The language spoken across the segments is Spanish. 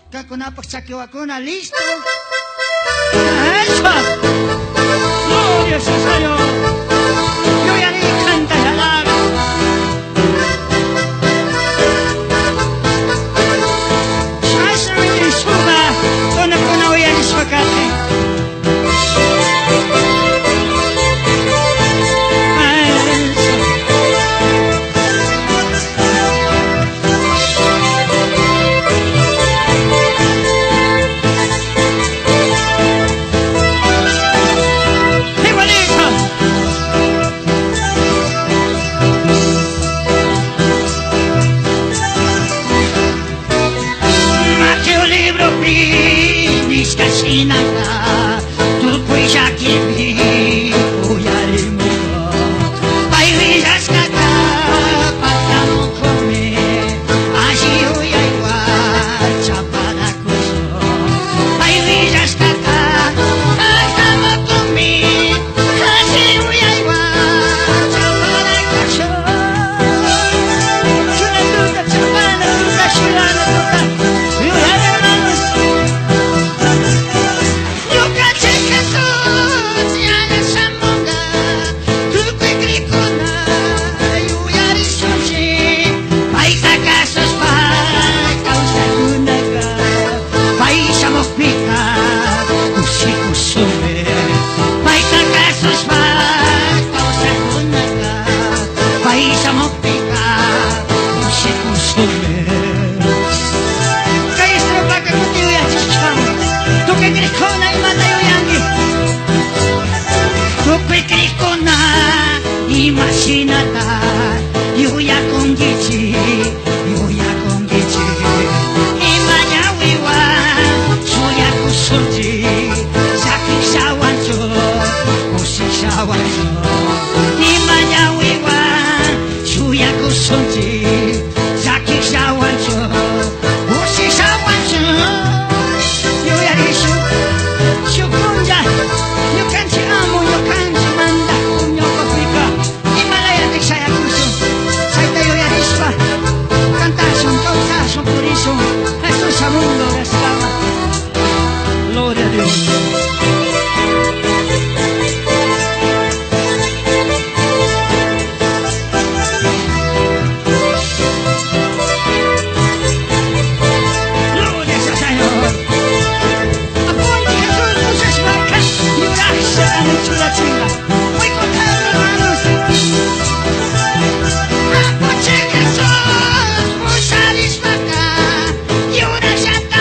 Kako napagsakiw ako na listo. Eso! Gloria sa sayo! Yo ya ni kanta sa laga. Sa rin yung suba, doon ako na uyan sa wakati. Sinaka, tukoy siya kimi, uyari mo ko. Paiwilas ka ka, patamo kome, asi uyay wa, chapada kuso. Paiwilas ka ka, patamo kome, asi uyay wa, chapada kuso. Chulatuka, chapada tuka, chulatuka, uyari manos. Imaginata, yuya kongichi, yuya kongichi. Imanya wiwa, suya kusuji, saki shawancho, ushi shawancho. Imanya wiwa, suya kusuji, saki shawancho, ushi shawancho. Yuya rishu, shukunja, yukanchi amo, yukanchi manda. Saya kuso, saya tayo ya rispa, cantason, causason, purison, Jesús a mundo de esclava. Gloria a Dios. Gloria al Señor. Aponte Jesús tus barcas y orarse a nuestra chinga. Muy contado, hermanos. Jesús, pusalis baka, y una llanta.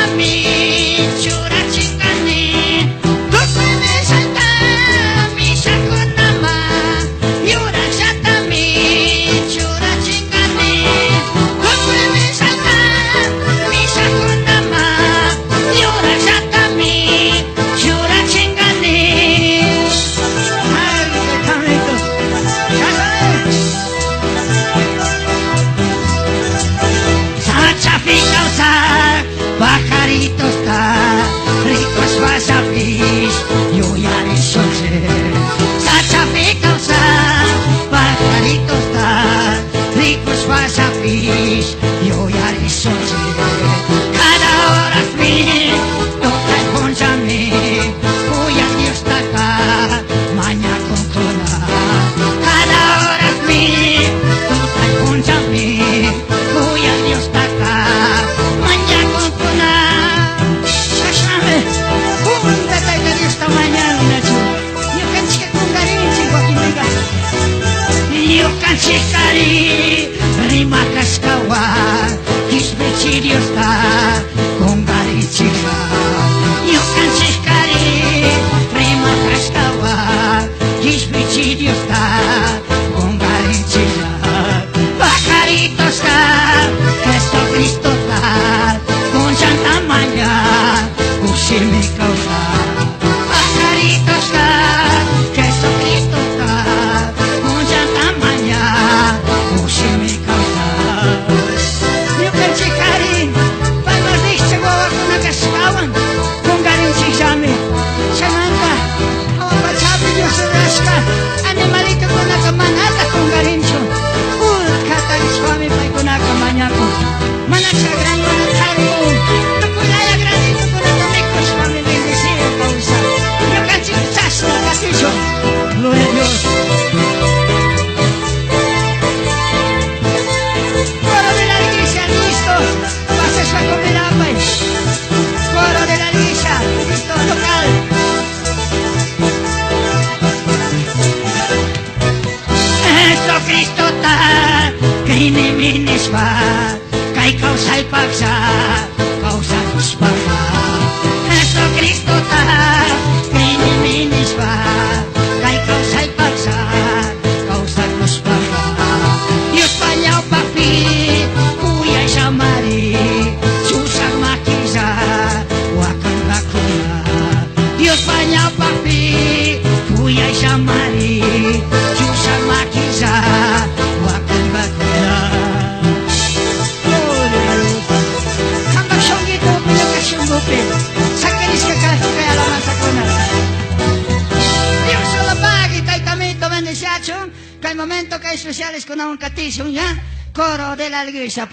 Que al momento que hay sociales con un catillo, ya, coro de la iglesia.